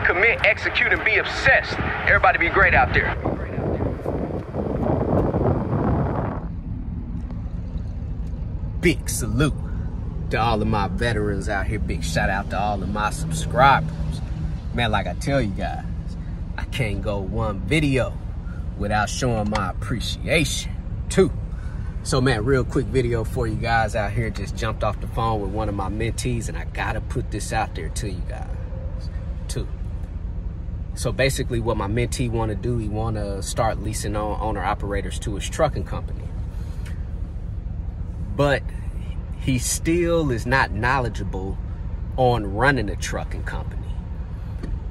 commit, execute, and be obsessed. Everybody be great out there. Big salute to all of my veterans out here. Big shout out to all of my subscribers. Man, like I tell you guys, I can't go one video without showing my appreciation too. So man, real quick video for you guys out here. Just jumped off the phone with one of my mentees, and I gotta put this out there to you guys too. So basically what my mentee want to do, he want to start leasing on owner operators to his trucking company. But he still is not knowledgeable on running a trucking company.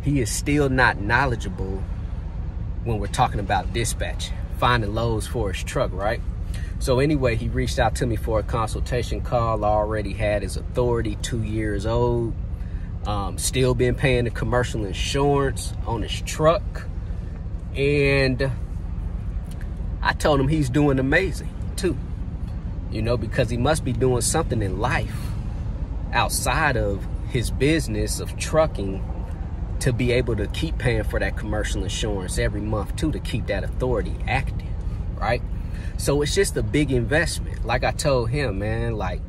He is still not knowledgeable when we're talking about dispatching, finding loads for his truck, right? So anyway, he reached out to me for a consultation call. Already had his authority, 2 years old. Still been paying the commercial insurance on his truck. And I told him he's doing amazing too. You know, because he must be doing something in life outside of his business of trucking to be able to keep paying for that commercial insurance every month too, to keep that authority active, right? So it's just a big investment. Like I told him, man, like,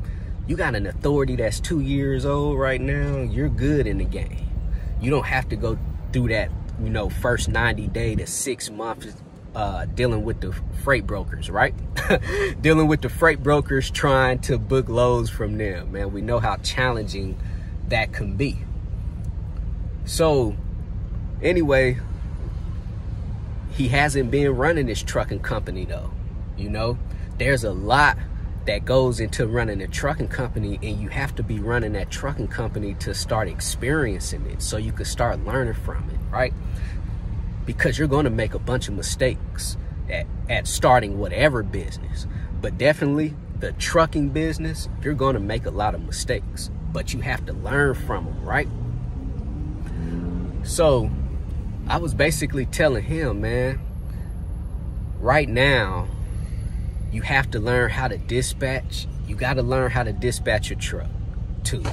you got an authority that's 2 years old right now, you're good in the game. You don't have to go through that, you know, first 90-day to 6 months dealing with the freight brokers, right? Dealing with the freight brokers, trying to book loads from them, man. We know how challenging that can be. So anyway, he hasn't been running this trucking company though. You know, there's a lot that goes into running a trucking company, and you have to be running that trucking company to start experiencing it so you can start learning from it, right? Because you're going to make a bunch of mistakes at starting whatever business, but definitely the trucking business, you're going to make a lot of mistakes, but you have to learn from them, right? So I was basically telling him, man, right now, you have to learn how to dispatch. You got to learn how to dispatch your truck too.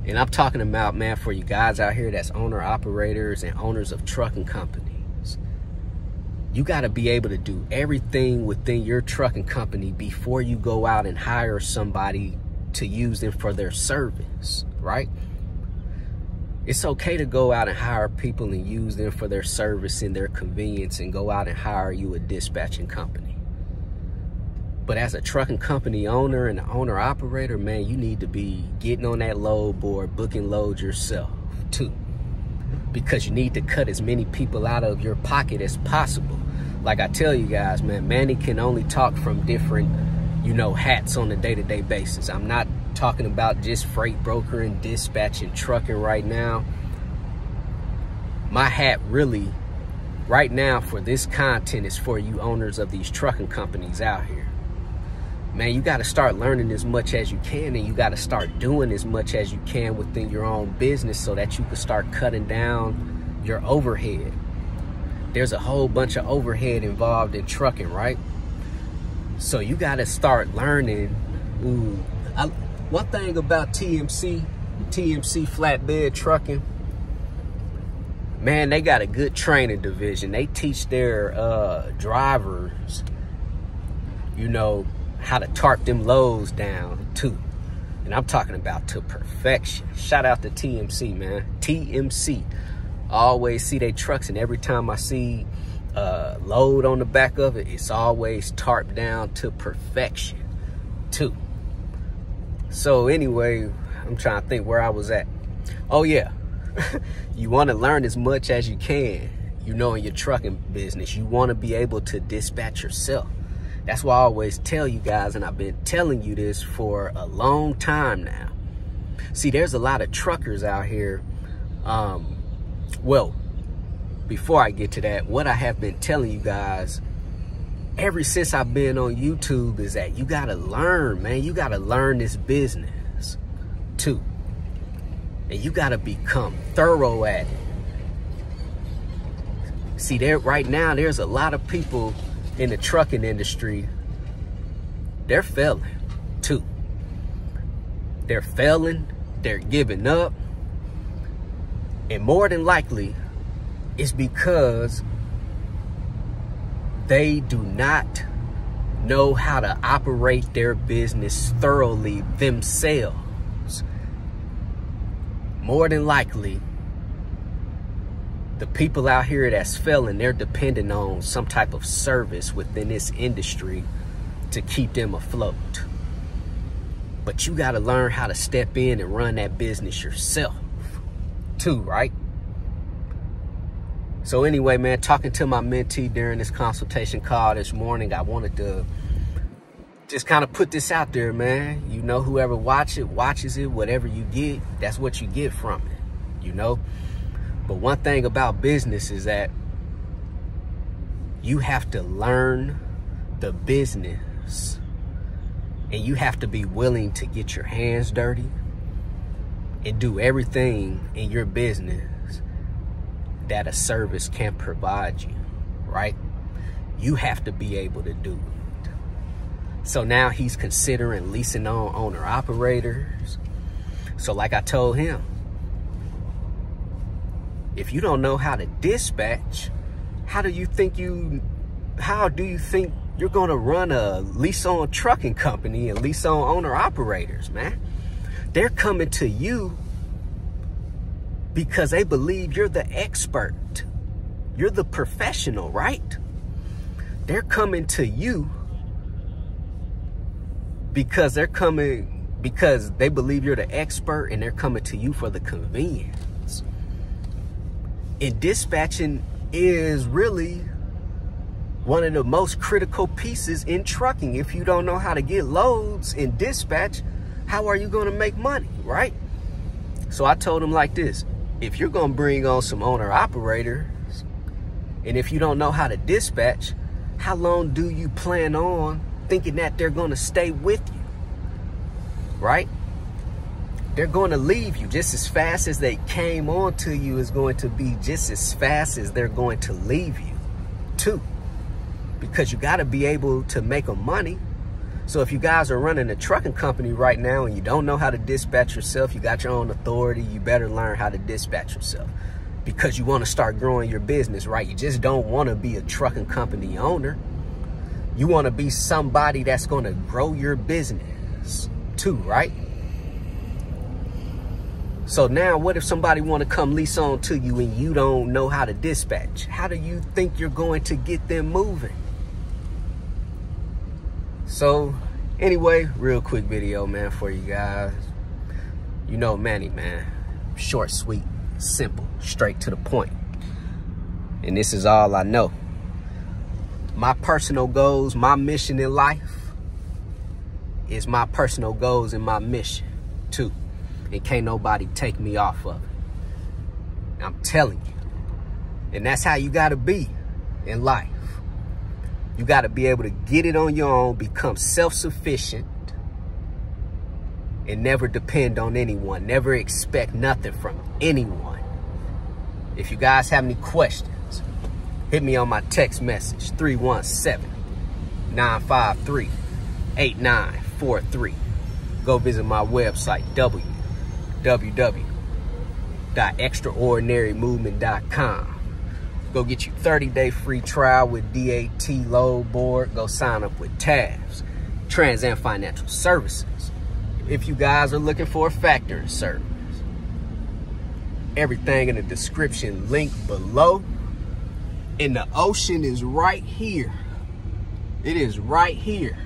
And I'm talking about, man, for you guys out here that's owner operators and owners of trucking companies, you got to be able to do everything within your trucking company before you go out and hire somebody to use them for their service, right? It's okay to go out and hire people and use them for their service and their convenience, and go out and hire you a dispatching company. But as a trucking company owner and an owner operator, man, you need to be getting on that load board, booking loads yourself too, because you need to cut as many people out of your pocket as possible. Like I tell you guys, man, Manny can only talk from different, you know, hats on a day-to-day basis. I'm not talking about just freight brokering, dispatching, trucking right now. My hat really right now for this content is for you owners of these trucking companies out here. Man, you got to start learning as much as you can, and you got to start doing as much as you can within your own business so that you can start cutting down your overhead. There's a whole bunch of overhead involved in trucking, right? So you got to start learning. One thing about TMC flatbed trucking, man, they got a good training division. They teach their drivers, you know, how to tarp them loads down too. And I'm talking about to perfection. Shout out to TMC, man. TMC. I always see they trucks, and every time I see load on the back of it, it's always tarped down to perfection too. So anyway, I'm trying to think where I was at. Oh yeah. You want to learn as much as you can, you know, in your trucking business. You want to be able to dispatch yourself. That's why I always tell you guys, and I've been telling you this for a long time now. See, there's a lot of truckers out here. Well, before I get to that, what I have been telling you guys ever since I've been on YouTube is that you got to learn, man. You got to learn this business too. And you got to become thorough at it. See, right now, there's a lot of people in the trucking industry, they're failing too. They're failing, they're giving up. And more than likely, it's because they do not know how to operate their business thoroughly themselves. More than likely, the people out here that's failing, they're dependent on some type of service within this industry to keep them afloat. But you got to learn how to step in and run that business yourself too, right? So anyway, man, talking to my mentee during this consultation call this morning, I wanted to just kind of put this out there, man. You know, whoever watches it, whatever you get, that's what you get from it, you know? But one thing about business is that you have to learn the business, and you have to be willing to get your hands dirty and do everything in your business that a service can provide you, right? You have to be able to do it. So now he's considering leasing on owner-operators. So like I told him, if you don't know how to dispatch, how do you think you're gonna run a lease-on trucking company and lease-on owner-operators, man? They're coming to you because they believe you're the expert. You're the professional, right? They're coming to you because they believe you're the expert, and they're coming to you for the convenience. And dispatching is really one of the most critical pieces in trucking. If you don't know how to get loads in dispatch, how are you going to make money, right? So I told him like this: if you're going to bring on some owner-operators, and if you don't know how to dispatch, how long do you plan on thinking that they're going to stay with you, right? They're going to leave you just as fast as they came on to you is going to be just as fast as they're going to leave you too, because you got to be able to make them money. So if you guys are running a trucking company right now and you don't know how to dispatch yourself, you got your own authority, you better learn how to dispatch yourself, because you want to start growing your business, right? You just don't want to be a trucking company owner. You want to be somebody that's going to grow your business too, right? So now what if somebody want to come lease on to you and you don't know how to dispatch? How do you think you're going to get them moving? So anyway, real quick video, man, for you guys. You know Manny, man. Short, sweet, simple, straight to the point. And this is all I know. My personal goals, my mission in life is my personal goals and my mission too. And can't nobody take me off of it. I'm telling you. And that's how you gotta be in life. You gotta be able to get it on your own, become self-sufficient, and never depend on anyone. Never expect nothing from anyone. If you guys have any questions, hit me on my text message, 317-953-8943. Go visit my website, www.extraordinarymovement.com. Go get you 30-day free trial with DAT Load Board. Go sign up with TAFS, Trans and Financial Services. If you guys are looking for a factoring service, everything in the description, link below. And the ocean is right here. It is right here.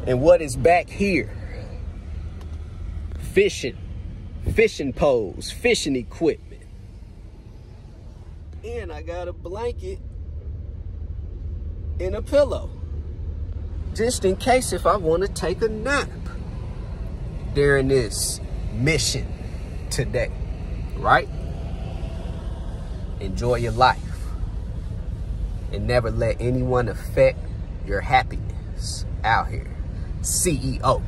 And what is back here? Fishing poles, fishing equipment. And I got a blanket and a pillow, just in case if I want to take a nap during this mission today, right? Enjoy your life and never let anyone affect your happiness out here. CEO,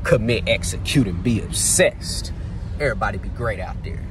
commit, execute, and be obsessed. Everybody be great out there.